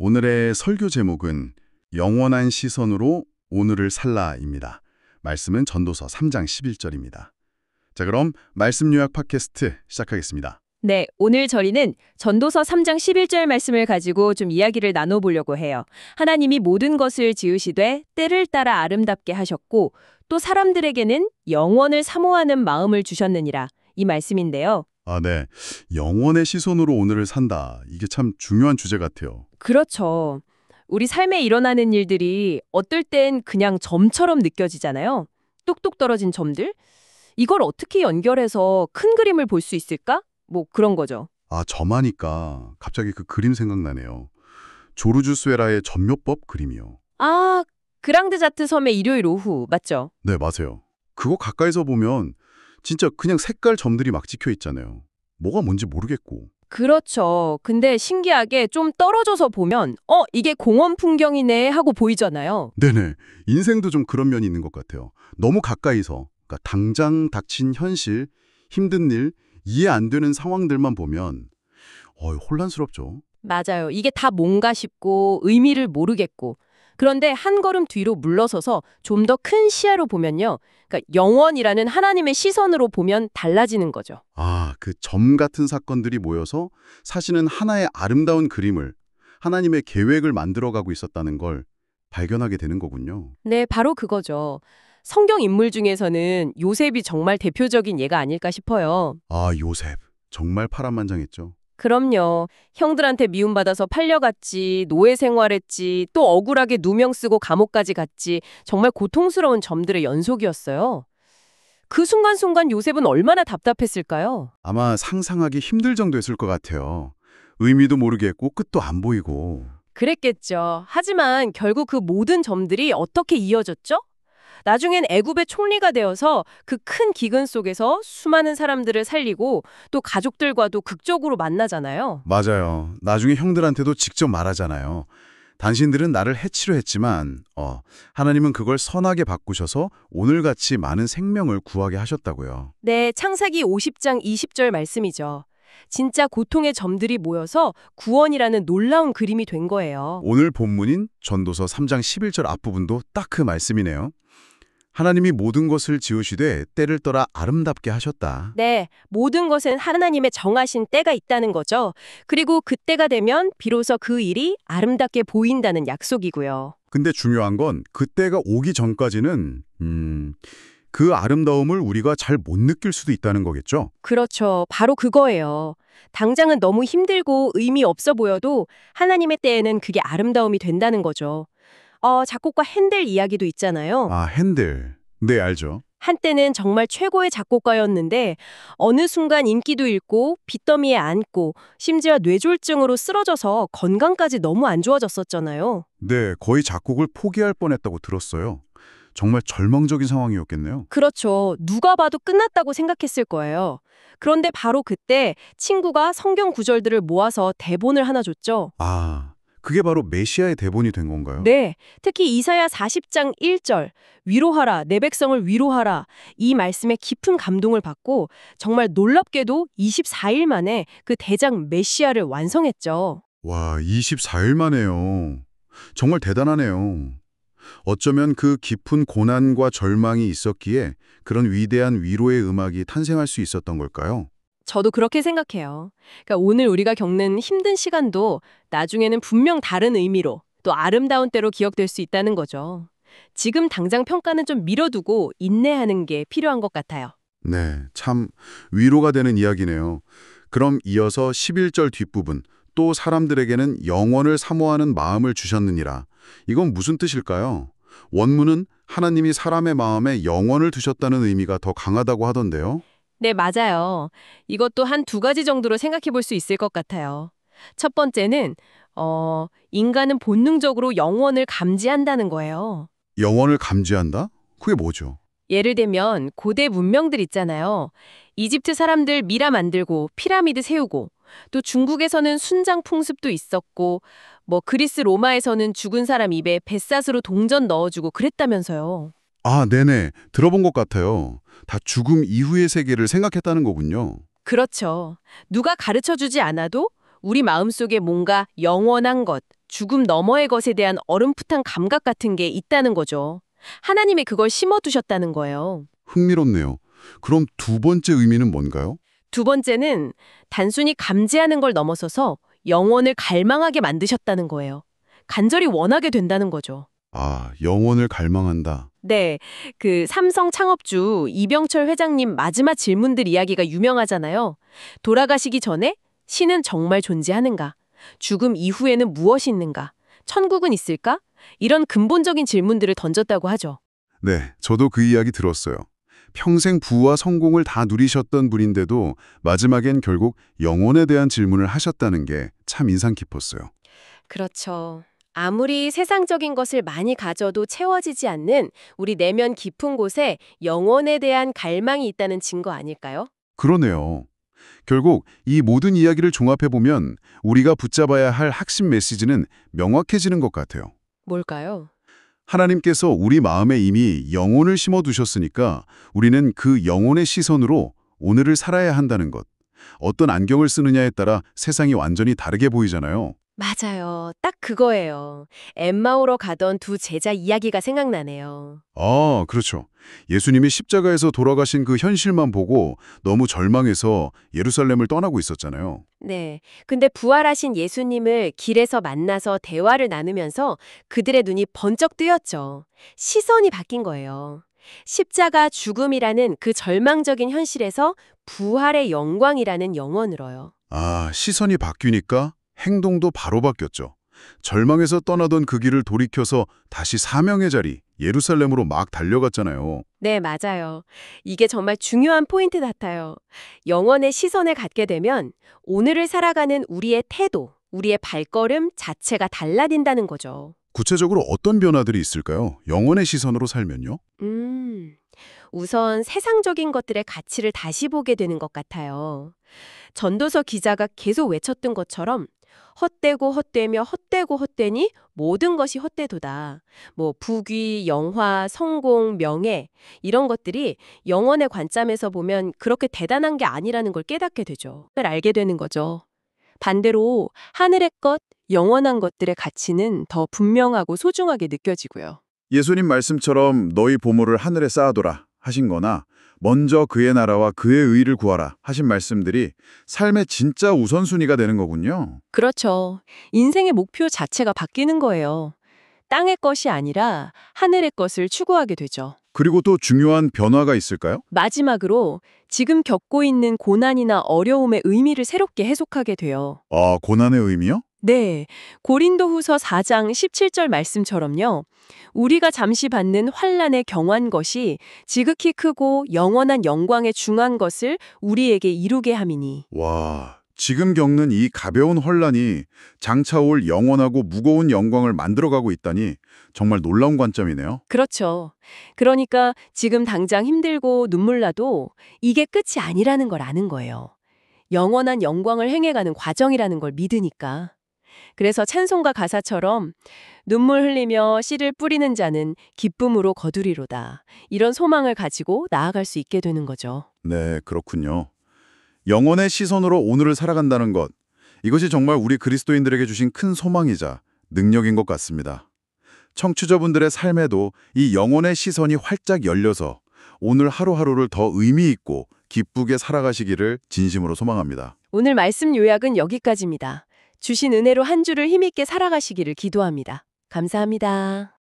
오늘의 설교 제목은 영원한 시선으로 오늘을 살라입니다. 말씀은 전도서 3장 11절입니다. 자, 그럼 말씀 요약 팟캐스트 시작하겠습니다. 네, 오늘 저희는 전도서 3장 11절 말씀을 가지고 좀 이야기를 나눠보려고 해요. 하나님이 모든 것을 지으시되 때를 따라 아름답게 하셨고 또 사람들에게는 영원을 사모하는 마음을 주셨느니라. 이 말씀인데요. 네. 영원의 시선으로 오늘을 산다. 이게 참 중요한 주제 같아요. 그렇죠. 우리 삶에 일어나는 일들이 어떨 땐 그냥 점처럼 느껴지잖아요. 뚝뚝 떨어진 점들. 이걸 어떻게 연결해서 큰 그림을 볼 수 있을까? 뭐 그런 거죠. 점하니까 갑자기 그 그림 생각나네요. 조르주 스웨라의 전묘법 그림이요. 아, 그랑드자트 섬의 일요일 오후, 맞죠? 네, 맞아요. 그거 가까이서 보면 진짜 그냥 색깔 점들이 막 찍혀 있잖아요. 뭐가 뭔지 모르겠고. 그렇죠. 근데 신기하게 좀 떨어져서 보면 이게 공원 풍경이네 하고 보이잖아요. 네네. 인생도 좀 그런 면이 있는 것 같아요. 너무 가까이서, 그러니까 당장 닥친 현실, 힘든 일, 이해 안 되는 상황들만 보면 혼란스럽죠. 맞아요. 이게 다 뭔가 싶고 의미를 모르겠고. 그런데 한 걸음 뒤로 물러서서 좀 더 큰 시야로 보면요. 그러니까 영원이라는 하나님의 시선으로 보면 달라지는 거죠. 그 점 같은 사건들이 모여서 사실은 하나의 아름다운 그림을, 하나님의 계획을 만들어가고 있었다는 걸 발견하게 되는 거군요. 네, 바로 그거죠. 성경 인물 중에서는 요셉이 정말 대표적인 예가 아닐까 싶어요. 요셉. 정말 파란만장했죠. 그럼요. 형들한테 미움받아서 팔려갔지, 노예 생활했지, 또 억울하게 누명 쓰고 감옥까지 갔지. 정말 고통스러운 점들의 연속이었어요. 그 순간순간 요셉은 얼마나 답답했을까요? 아마 상상하기 힘들 정도였을 것 같아요. 의미도 모르겠고 끝도 안 보이고. 그랬겠죠. 하지만 결국 그 모든 점들이 어떻게 이어졌죠? 나중엔 애굽의 총리가 되어서 그 큰 기근 속에서 수많은 사람들을 살리고 또 가족들과도 극적으로 만나잖아요. 맞아요. 나중에 형들한테도 직접 말하잖아요. 당신들은 나를 해치려 했지만 하나님은 그걸 선하게 바꾸셔서 오늘같이 많은 생명을 구하게 하셨다고요. 네, 창세기 50장 20절 말씀이죠. 진짜 고통의 점들이 모여서 구원이라는 놀라운 그림이 된 거예요. 오늘 본문인 전도서 3장 11절 앞부분도 딱 그 말씀이네요. 하나님이 모든 것을 지으시되 때를 떠나 아름답게 하셨다. 네, 모든 것은 하나님의 정하신 때가 있다는 거죠. 그리고 그때가 되면 비로소 그 일이 아름답게 보인다는 약속이고요. 근데 중요한 건 그때가 오기 전까지는 그 아름다움을 우리가 잘 못 느낄 수도 있다는 거겠죠? 그렇죠. 바로 그거예요. 당장은 너무 힘들고 의미 없어 보여도 하나님의 때에는 그게 아름다움이 된다는 거죠. 작곡가 핸델 이야기도 있잖아요. 핸델. 네, 알죠. 한때는 정말 최고의 작곡가였는데 어느 순간 인기도 잃고 빚더미에 앉고 심지어 뇌졸중으로 쓰러져서 건강까지 너무 안 좋아졌었잖아요. 네, 거의 작곡을 포기할 뻔했다고 들었어요. 정말 절망적인 상황이었겠네요. 그렇죠. 누가 봐도 끝났다고 생각했을 거예요. 그런데 바로 그때 친구가 성경 구절들을 모아서 대본을 하나 줬죠. 그게 바로 메시아의 대본이 된 건가요? 네, 특히 이사야 40장 1절 위로하라, 내 백성을 위로하라 이 말씀에 깊은 감동을 받고 정말 놀랍게도 24일 만에 그 대작 메시아를 완성했죠. 와, 24일 만에요. 정말 대단하네요. 어쩌면 그 깊은 고난과 절망이 있었기에 그런 위대한 위로의 음악이 탄생할 수 있었던 걸까요? 저도 그렇게 생각해요. 그러니까 오늘 우리가 겪는 힘든 시간도 나중에는 분명 다른 의미로 또 아름다운 때로 기억될 수 있다는 거죠. 지금 당장 평가는 좀 미뤄두고 인내하는 게 필요한 것 같아요. 네, 참 위로가 되는 이야기네요. 그럼 이어서 11절 뒷부분, 또 사람들에게는 영원을 사모하는 마음을 주셨느니라. 이건 무슨 뜻일까요? 원문은 하나님이 사람의 마음에 영원을 두셨다는 의미가 더 강하다고 하던데요. 네, 맞아요. 이것도 한 두 가지 정도로 생각해 볼 수 있을 것 같아요. 첫 번째는 인간은 본능적으로 영원을 감지한다는 거예요. 영원을 감지한다? 그게 뭐죠? 예를 들면 고대 문명들 있잖아요. 이집트 사람들 미라 만들고 피라미드 세우고 또 중국에서는 순장 풍습도 있었고 그리스 로마에서는 죽은 사람 입에 뱃사스로 동전 넣어주고 그랬다면서요. 네네. 들어본 것 같아요. 다 죽음 이후의 세계를 생각했다는 거군요. 그렇죠. 누가 가르쳐주지 않아도 우리 마음속에 뭔가 영원한 것, 죽음 너머의 것에 대한 어렴풋한 감각 같은 게 있다는 거죠. 하나님이 그걸 심어두셨다는 거예요. 흥미롭네요. 그럼 두 번째 의미는 뭔가요? 두 번째는 단순히 감지하는 걸 넘어서서 영혼을 갈망하게 만드셨다는 거예요. 간절히 원하게 된다는 거죠. 아, 영혼을 갈망한다. 네, 그 삼성 창업주 이병철 회장님 마지막 질문들 이야기가 유명하잖아요. 돌아가시기 전에 신은 정말 존재하는가? 죽음 이후에는 무엇이 있는가? 천국은 있을까? 이런 근본적인 질문들을 던졌다고 하죠. 네, 저도 그 이야기 들었어요. 평생 부와 성공을 다 누리셨던 분인데도 마지막엔 결국 영혼에 대한 질문을 하셨다는 게 참 인상 깊었어요. 그렇죠. 아무리 세상적인 것을 많이 가져도 채워지지 않는 우리 내면 깊은 곳에 영혼에 대한 갈망이 있다는 증거 아닐까요? 그러네요. 결국 이 모든 이야기를 종합해보면 우리가 붙잡아야 할 핵심 메시지는 명확해지는 것 같아요. 뭘까요? 하나님께서 우리 마음에 이미 영혼을 심어두셨으니까 우리는 그 영혼의 시선으로 오늘을 살아야 한다는 것. 어떤 안경을 쓰느냐에 따라 세상이 완전히 다르게 보이잖아요. 맞아요. 딱 그거예요. 엠마오로 가던 두 제자 이야기가 생각나네요. 아, 그렇죠. 예수님이 십자가에서 돌아가신 그 현실만 보고 너무 절망해서 예루살렘을 떠나고 있었잖아요. 네. 근데 부활하신 예수님을 길에서 만나서 대화를 나누면서 그들의 눈이 번쩍 뜨였죠. 시선이 바뀐 거예요. 십자가 죽음이라는 그 절망적인 현실에서 부활의 영광이라는 영원으로요. 아, 시선이 바뀌니까 행동도 바로 바뀌었죠. 절망에서 떠나던 그 길을 돌이켜서 다시 사명의 자리, 예루살렘으로 막 달려갔잖아요. 네, 맞아요. 이게 정말 중요한 포인트 같아요. 영원의 시선을 갖게 되면 오늘을 살아가는 우리의 태도, 우리의 발걸음 자체가 달라진다는 거죠. 구체적으로 어떤 변화들이 있을까요? 영혼의 시선으로 살면요? 우선 세상적인 것들의 가치를 다시 보게 되는 것 같아요. 전도서 기자가 계속 외쳤던 것처럼 헛되고 헛되며 헛되고 헛되니 모든 것이 헛되도다. 뭐 부귀, 영화, 성공, 명예 이런 것들이 영혼의 관점에서 보면 그렇게 대단한 게 아니라는 걸 깨닫게 되죠. 그걸 알게 되는 거죠. 반대로 하늘의 것, 영원한 것들의 가치는 더 분명하고 소중하게 느껴지고요. 예수님 말씀처럼 너희 보물을 하늘에 쌓아둬라 하신 거나 먼저 그의 나라와 그의 의를 구하라 하신 말씀들이 삶의 진짜 우선순위가 되는 거군요. 그렇죠. 인생의 목표 자체가 바뀌는 거예요. 땅의 것이 아니라 하늘의 것을 추구하게 되죠. 그리고 또 중요한 변화가 있을까요? 마지막으로 지금 겪고 있는 고난이나 어려움의 의미를 새롭게 해석하게 돼요. 아, 고난의 의미요? 네, 고린도후서 4장 17절 말씀처럼요. 우리가 잠시 받는 환난에 경한 것이 지극히 크고 영원한 영광에 중한 것을 우리에게 이루게 함이니. 와, 지금 겪는 이 가벼운 혼란이 장차 올 영원하고 무거운 영광을 만들어가고 있다니 정말 놀라운 관점이네요. 그렇죠. 그러니까 지금 당장 힘들고 눈물 나도 이게 끝이 아니라는 걸 아는 거예요. 영원한 영광을 행해가는 과정이라는 걸 믿으니까. 그래서 찬송가 가사처럼 눈물 흘리며 씨를 뿌리는 자는 기쁨으로 거두리로다. 이런 소망을 가지고 나아갈 수 있게 되는 거죠. 네, 그렇군요. 영혼의 시선으로 오늘을 살아간다는 것, 이것이 정말 우리 그리스도인들에게 주신 큰 소망이자 능력인 것 같습니다. 청취자분들의 삶에도 이 영혼의 시선이 활짝 열려서 오늘 하루하루를 더 의미 있고 기쁘게 살아가시기를 진심으로 소망합니다. 오늘 말씀 요약은 여기까지입니다. 주신 은혜로 한 주를 힘있게 살아가시기를 기도합니다. 감사합니다.